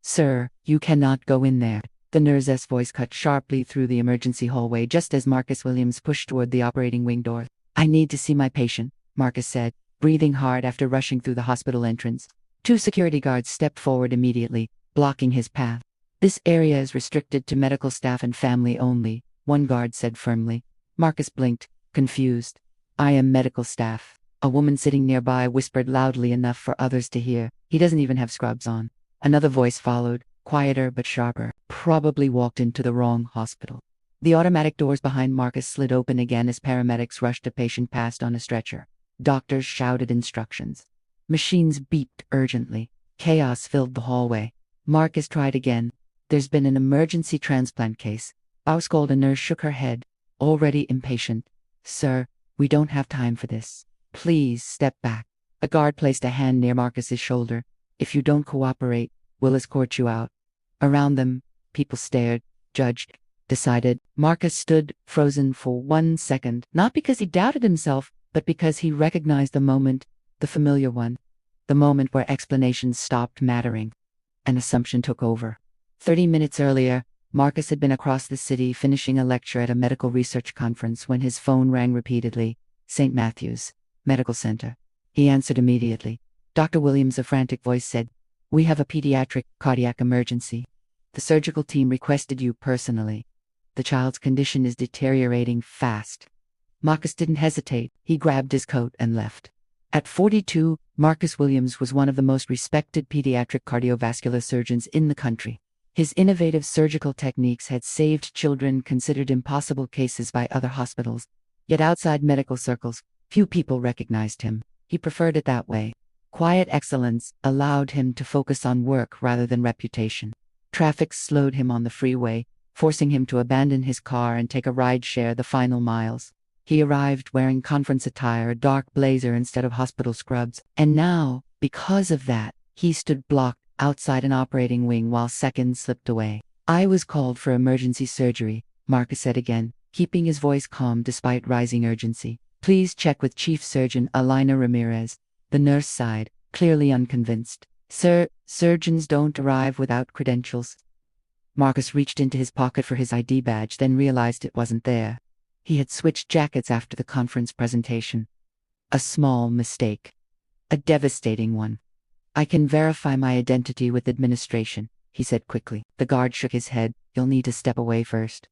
"Sir, you cannot go in there." The nurse's voice cut sharply through the emergency hallway just as Marcus Williams pushed toward the operating wing door. "I need to see my patient," Marcus said, breathing hard after rushing through the hospital entrance. Two security guards stepped forward immediately, blocking his path. "This area is restricted to medical staff and family only," one guard said firmly. Marcus blinked, confused. "I am medical staff," a woman sitting nearby whispered loudly enough for others to hear. "He doesn't even have scrubs on." Another voice followed, quieter but sharper. "Probably walked into the wrong hospital." The automatic doors behind Marcus slid open again as paramedics rushed a patient past on a stretcher. Doctors shouted instructions. Machines beeped urgently. Chaos filled the hallway. Marcus tried again. "There's been an emergency transplant case." Auscalled a nurse shook her head, already impatient. "Sir, we don't have time for this. Please step back." A guard placed a hand near Marcus's shoulder. "If you don't cooperate, we'll escort you out." Around them, people stared, judged, decided. Marcus stood, frozen for 1 second, not because he doubted himself, but because he recognized the moment, the familiar one, the moment where explanations stopped mattering. An assumption took over. 30 minutes earlier, Marcus had been across the city finishing a lecture at a medical research conference when his phone rang repeatedly. St. Matthew's Medical Center. He answered immediately. Dr. Williams, a frantic voice said, "We have a pediatric cardiac emergency. The surgical team requested you personally. The child's condition is deteriorating fast." Marcus didn't hesitate. He grabbed his coat and left. At 42, Marcus Williams was one of the most respected pediatric cardiovascular surgeons in the country. His innovative surgical techniques had saved children considered impossible cases by other hospitals. Yet outside medical circles, few people recognized him. He preferred it that way. Quiet excellence allowed him to focus on work rather than reputation. Traffic slowed him on the freeway, forcing him to abandon his car and take a ride share the final miles. He arrived wearing conference attire, a dark blazer instead of hospital scrubs, and now, because of that, he stood blocked outside an operating wing while seconds slipped away. "I was called for emergency surgery," Marcus said again, keeping his voice calm despite rising urgency. "Please check with Chief Surgeon Alina Ramirez." The nurse sighed, clearly unconvinced. "Sir, surgeons don't arrive without credentials." Marcus reached into his pocket for his ID badge, then realized it wasn't there. He had switched jackets after the conference presentation. A small mistake. A devastating one. "I can verify my identity with administration," he said quickly. The guard shook his head. "You'll need to step away first."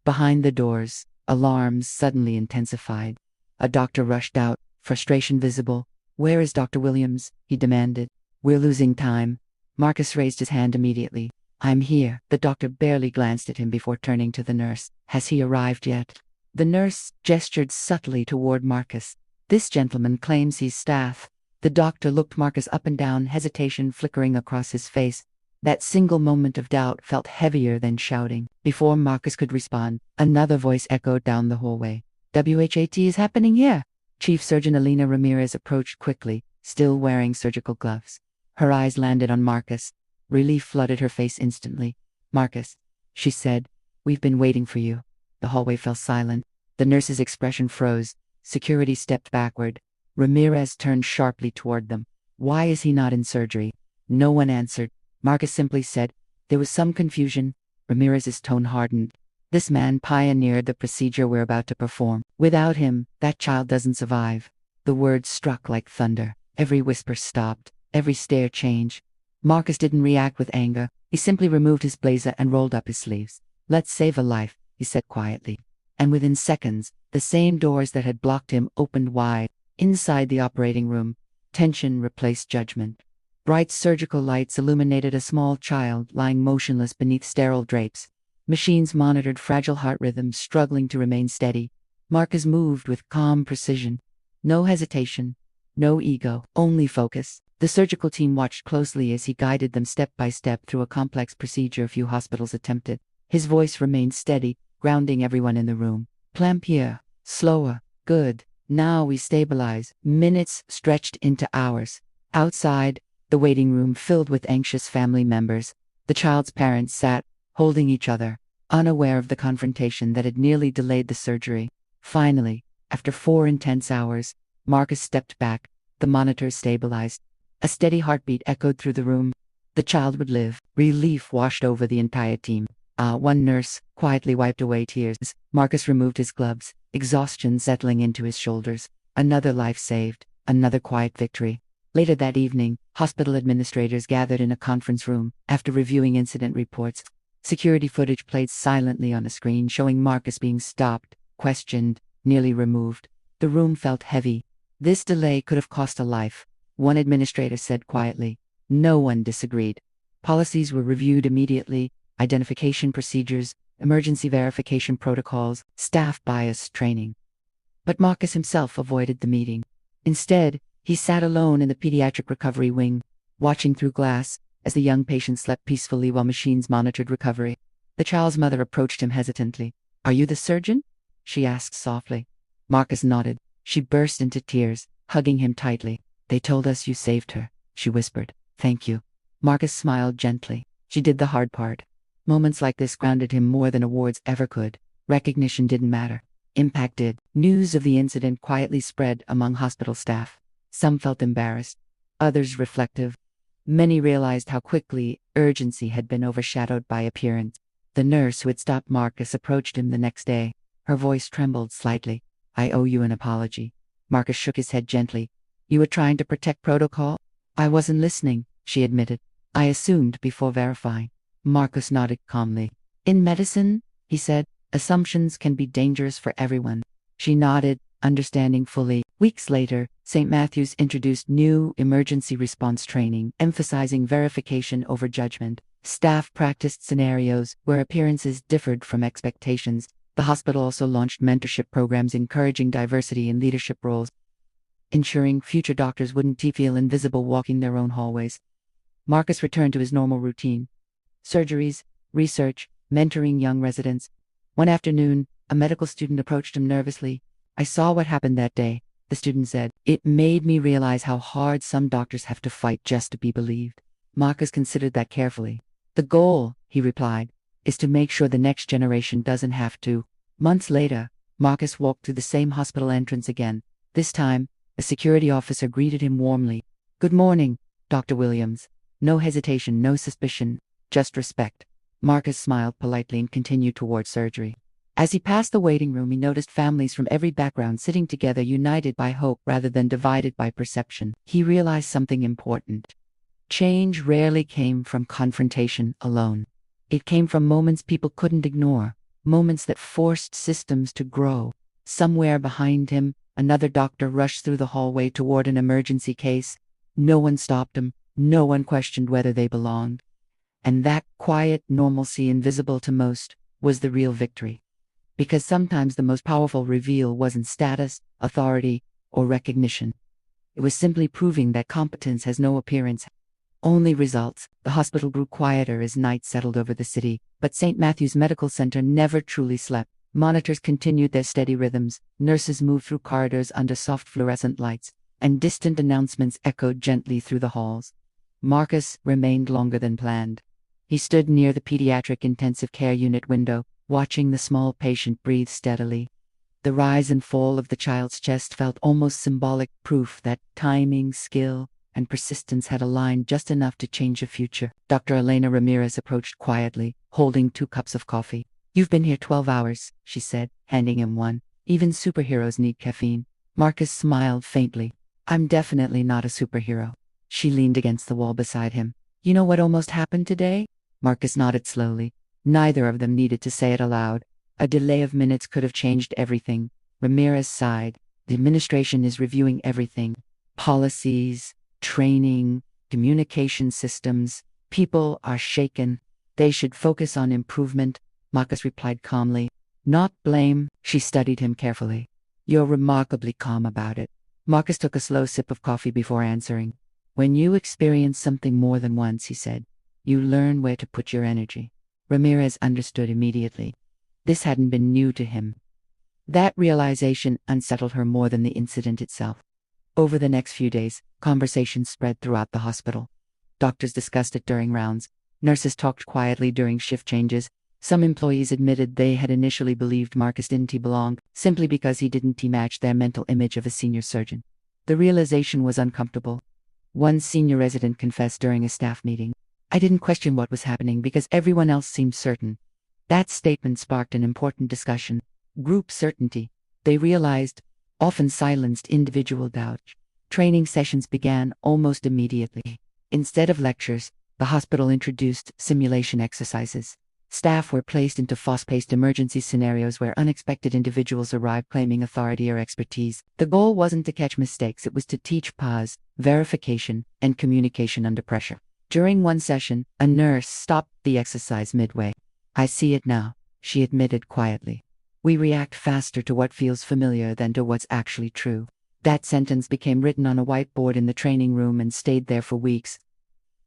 Behind the doors, alarms suddenly intensified. A doctor rushed out, frustration visible. "Where is Dr. Williams?" he demanded. "We're losing time." Marcus raised his hand immediately. "I'm here." The doctor barely glanced at him before turning to the nurse. "Has he arrived yet?" The nurse gestured subtly toward Marcus. "This gentleman claims he's staff." The doctor looked Marcus up and down, hesitation flickering across his face. That single moment of doubt felt heavier than shouting. Before Marcus could respond, another voice echoed down the hallway. "WHAT is happening here?" Chief Surgeon Alina Ramirez approached quickly, still wearing surgical gloves. Her eyes landed on Marcus. Relief flooded her face instantly. "Marcus," she said, "we've been waiting for you." The hallway fell silent. The nurse's expression froze. Security stepped backward. Ramirez turned sharply toward them. "Why is he not in surgery?" No one answered. Marcus simply said, "There was some confusion." Ramirez's tone hardened. "This man pioneered the procedure we're about to perform. Without him, that child doesn't survive." The words struck like thunder. Every whisper stopped. Every stare changed. Marcus didn't react with anger. He simply removed his blazer and rolled up his sleeves. "Let's save a life," he said quietly. And within seconds, the same doors that had blocked him opened wide. Inside the operating room, tension replaced judgment. Bright surgical lights illuminated a small child lying motionless beneath sterile drapes. Machines monitored fragile heart rhythms, struggling to remain steady. Marcus moved with calm precision. No hesitation, no ego, only focus. The surgical team watched closely as he guided them step by step through a complex procedure few hospitals attempted. His voice remained steady, grounding everyone in the room. "Clamp here. Slower. Good. Now we stabilize." Minutes stretched into hours. Outside, the waiting room filled with anxious family members. The child's parents sat, holding each other, unaware of the confrontation that had nearly delayed the surgery. Finally, after 4 intense hours, Marcus stepped back. The monitors stabilized. A steady heartbeat echoed through the room. The The child would live. Relief washed over the entire team. One nurse quietly wiped away tears. Marcus removed his gloves, exhaustion settling into his shoulders. Another life saved. Another quiet victory. Later that evening, hospital administrators gathered in a conference room. After reviewing incident reports, security footage played silently on a screen showing Marcus being stopped, questioned, nearly removed. The room felt heavy. This delay could have cost a life, one administrator said quietly. No one disagreed. Policies were reviewed immediately, identification procedures, emergency verification protocols, staff bias training. But Marcus himself avoided the meeting. Instead, he sat alone in the pediatric recovery wing, watching through glass as the young patient slept peacefully while machines monitored recovery. The child's mother approached him hesitantly. "Are you the surgeon?" she asked softly. Marcus nodded. She burst into tears, hugging him tightly. "They told us you saved her," she whispered. "Thank you." Marcus smiled gently. She did the hard part. Moments like this grounded him more than awards ever could. Recognition didn't matter. Impact did. News of the incident quietly spread among hospital staff. Some felt embarrassed, others reflective. Many realized how quickly urgency had been overshadowed by appearance. The nurse who had stopped Marcus approached him the next day. Her voice trembled slightly. "I owe you an apology." Marcus shook his head gently. "You were trying to protect protocol?" "I wasn't listening," she admitted. "I assumed before verifying." Marcus nodded calmly. "In medicine," he said, "assumptions can be dangerous for everyone." She nodded, understanding fully. Weeks later, St. Matthew's introduced new emergency response training, emphasizing verification over judgment. Staff practiced scenarios where appearances differed from expectations. The hospital also launched mentorship programs encouraging diversity in leadership roles, ensuring future doctors wouldn't feel invisible walking their own hallways. Marcus returned to his normal routine. Surgeries, research, mentoring young residents. One afternoon, a medical student approached him nervously. "I saw what happened that day," the student said. "It made me realize how hard some doctors have to fight just to be believed." Marcus considered that carefully. "The goal," he replied, "is to make sure the next generation doesn't have to." Months later, Marcus walked through the same hospital entrance again. This time, a security officer greeted him warmly. "Good morning, Dr. Williams." No hesitation, no suspicion, just respect. Marcus smiled politely and continued toward surgery. As he passed the waiting room, he noticed families from every background sitting together, united by hope rather than divided by perception. He realized something important. Change rarely came from confrontation alone. It came from moments people couldn't ignore, moments that forced systems to grow. Somewhere behind him, another doctor rushed through the hallway toward an emergency case. No one stopped him. No one questioned whether they belonged. And that quiet normalcy, invisible to most, was the real victory. Because sometimes the most powerful reveal wasn't status, authority, or recognition. It was simply proving that competence has no appearance, only results. The hospital grew quieter as night settled over the city, but St. Matthew's Medical Center never truly slept. Monitors continued their steady rhythms, nurses moved through corridors under soft fluorescent lights, and distant announcements echoed gently through the halls. Marcus remained longer than planned. He stood near the pediatric intensive care unit window, watching the small patient breathe steadily. The rise and fall of the child's chest felt almost symbolic, proof that timing, skill, and persistence had aligned just enough to change a future. Dr. Elena Ramirez approached quietly, holding 2 cups of coffee. "You've been here 12 hours, she said, handing him one. "Even superheroes need caffeine." Marcus smiled faintly. "I'm definitely not a superhero." She leaned against the wall beside him. "You know what almost happened today?" Marcus nodded slowly. Neither of them needed to say it aloud. A delay of minutes could have changed everything. Ramirez sighed. "The administration is reviewing everything. Policies, training, communication systems. People are shaken. They should focus on improvement," Marcus replied calmly. "Not blame." She studied him carefully. "You're remarkably calm about it." Marcus took a slow sip of coffee before answering. "When you experience something more than once," he said, "you learn where to put your energy." Ramirez understood immediately. This hadn't been new to him. That realization unsettled her more than the incident itself. Over the next few days, conversations spread throughout the hospital. Doctors discussed it during rounds. Nurses talked quietly during shift changes. Some employees admitted they had initially believed Marcus didn't belong, simply because he didn't match their mental image of a senior surgeon. The realization was uncomfortable. One senior resident confessed during a staff meeting. I didn't question what was happening because everyone else seemed certain. That statement sparked an important discussion. Group certainty. They realized, often silenced individual doubt. Training sessions began almost immediately. Instead of lectures, the hospital introduced simulation exercises. Staff were placed into fast-paced emergency scenarios where unexpected individuals arrived claiming authority or expertise. The goal wasn't to catch mistakes, it was to teach pause, verification, and communication under pressure. During one session, a nurse stopped the exercise midway. "I see it now," she admitted quietly. "We react faster to what feels familiar than to what's actually true." That sentence became written on a whiteboard in the training room and stayed there for weeks.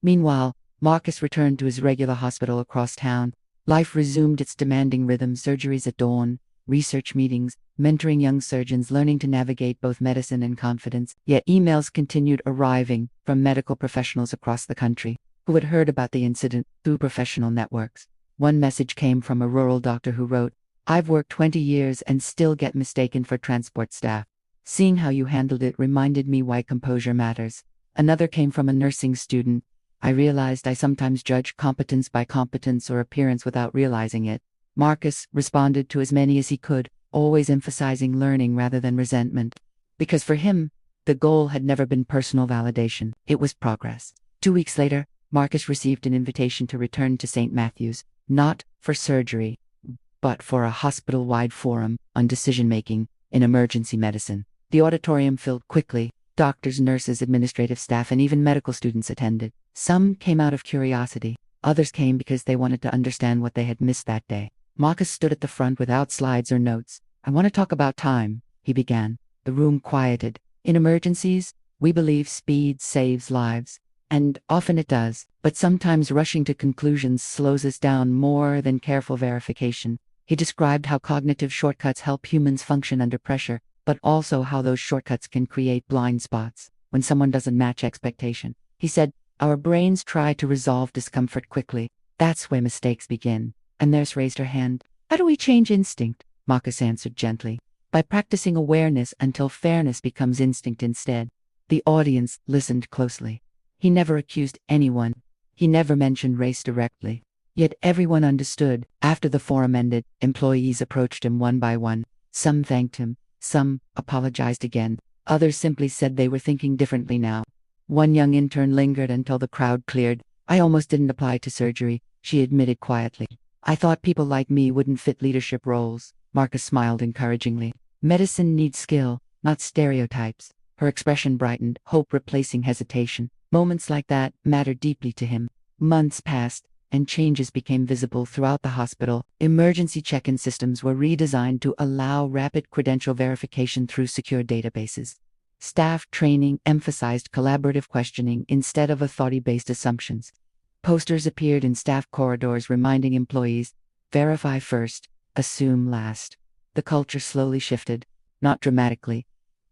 Meanwhile, Marcus returned to his regular hospital across town. Life resumed its demanding rhythm: surgeries at dawn, research meetings, mentoring young surgeons, learning to navigate both medicine and confidence. Yet emails continued arriving from medical professionals across the country who had heard about the incident through professional networks. One message came from a rural doctor who wrote, "I've worked 20 years and still get mistaken for transport staff. Seeing how you handled it reminded me why composure matters." Another came from a nursing student. "I realized I sometimes judge competence by competence or appearance without realizing it." Marcus responded to as many as he could, always emphasizing learning rather than resentment. Because for him, the goal had never been personal validation, it was progress. 2 weeks later, Marcus received an invitation to return to St. Matthew's, not for surgery, but for a hospital-wide forum on decision-making in emergency medicine. The auditorium filled quickly. Doctors, nurses, administrative staff, and even medical students attended. Some came out of curiosity. Others came because they wanted to understand what they had missed that day. Marcus stood at the front without slides or notes. "I want to talk about time," he began. The room quieted. "In emergencies, we believe speed saves lives. And often it does. But sometimes rushing to conclusions slows us down more than careful verification." He described how cognitive shortcuts help humans function under pressure, but also how those shortcuts can create blind spots when someone doesn't match expectation. He said, "Our brains try to resolve discomfort quickly. That's where mistakes begin." A nurse raised her hand. "How do we change instinct?" Marcus answered gently. "By practicing awareness until fairness becomes instinct instead." The audience listened closely. He never accused anyone. He never mentioned race directly. Yet everyone understood. After the forum ended, employees approached him one by one. Some thanked him. Some apologized again. Others simply said they were thinking differently now. One young intern lingered until the crowd cleared. "I almost didn't apply to surgery," she admitted quietly. "I thought people like me wouldn't fit leadership roles." Marcus smiled encouragingly. "Medicine needs skill, not stereotypes." Her expression brightened, hope replacing hesitation. Moments like that mattered deeply to him. Months passed, and changes became visible throughout the hospital. Emergency check-in systems were redesigned to allow rapid credential verification through secure databases. Staff training emphasized collaborative questioning instead of authority-based assumptions. Posters appeared in staff corridors reminding employees, "Verify first, assume last." The culture slowly shifted, not dramatically,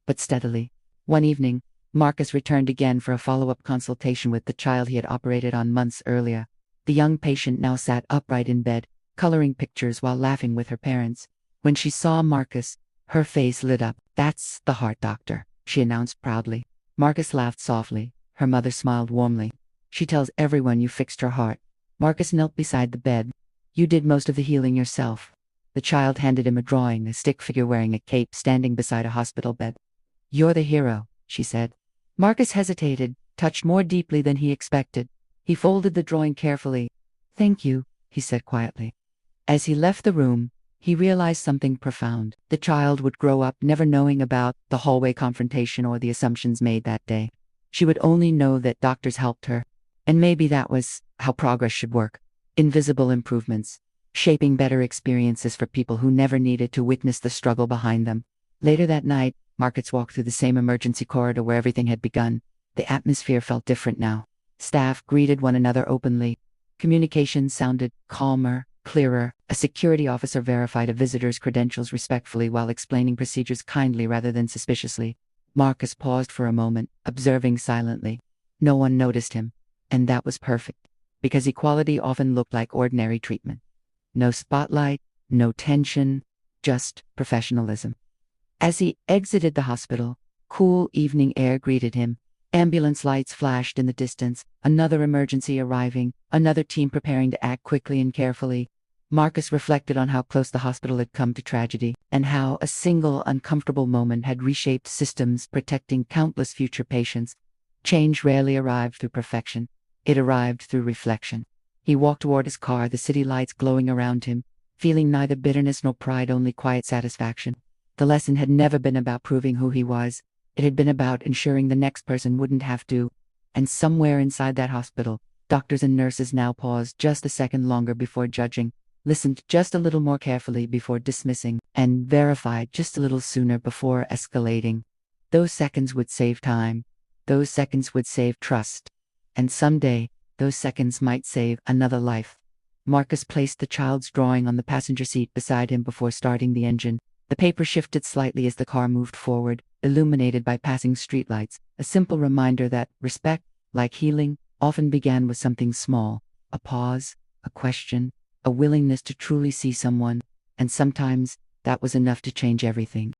but steadily. One evening, Marcus returned again for a follow-up consultation with the child he had operated on months earlier. The young patient now sat upright in bed, coloring pictures while laughing with her parents. When she saw Marcus, her face lit up. "That's the heart doctor," she announced proudly. Marcus laughed softly. Her mother smiled warmly. "She tells everyone you fixed her heart." Marcus knelt beside the bed. "You did most of the healing yourself." The child handed him a drawing, a stick figure wearing a cape standing beside a hospital bed. "You're the hero," she said. Marcus hesitated, touched more deeply than he expected. He folded the drawing carefully. "Thank you," he said quietly. As he left the room, he realized something profound. The child would grow up never knowing about the hallway confrontation or the assumptions made that day. She would only know that doctors helped her. And maybe that was how progress should work. Invisible improvements, shaping better experiences for people who never needed to witness the struggle behind them. Later that night, Marcus walked through the same emergency corridor where everything had begun. The atmosphere felt different now. Staff greeted one another openly. Communication sounded calmer, clearer. A security officer verified a visitor's credentials respectfully while explaining procedures kindly rather than suspiciously. Marcus paused for a moment, observing silently. No one noticed him. And that was perfect, because equality often looked like ordinary treatment. No spotlight, no tension, just professionalism. As he exited the hospital, cool evening air greeted him. Ambulance lights flashed in the distance, another emergency arriving, another team preparing to act quickly and carefully. Marcus reflected on how close the hospital had come to tragedy, and how a single uncomfortable moment had reshaped systems protecting countless future patients. Change rarely arrived through perfection. It arrived through reflection. He walked toward his car, the city lights glowing around him, feeling neither bitterness nor pride, only quiet satisfaction. The lesson had never been about proving who he was. It had been about ensuring the next person wouldn't have to. And somewhere inside that hospital, doctors and nurses now paused just a second longer before judging, listened just a little more carefully before dismissing, and verified just a little sooner before escalating. Those seconds would save time. Those seconds would save trust. And someday, those seconds might save another life. Marcus placed the child's drawing on the passenger seat beside him before starting the engine. The paper shifted slightly as the car moved forward, illuminated by passing streetlights, a simple reminder that respect, like healing, often began with something small, a pause, a question, a willingness to truly see someone, and sometimes that was enough to change everything.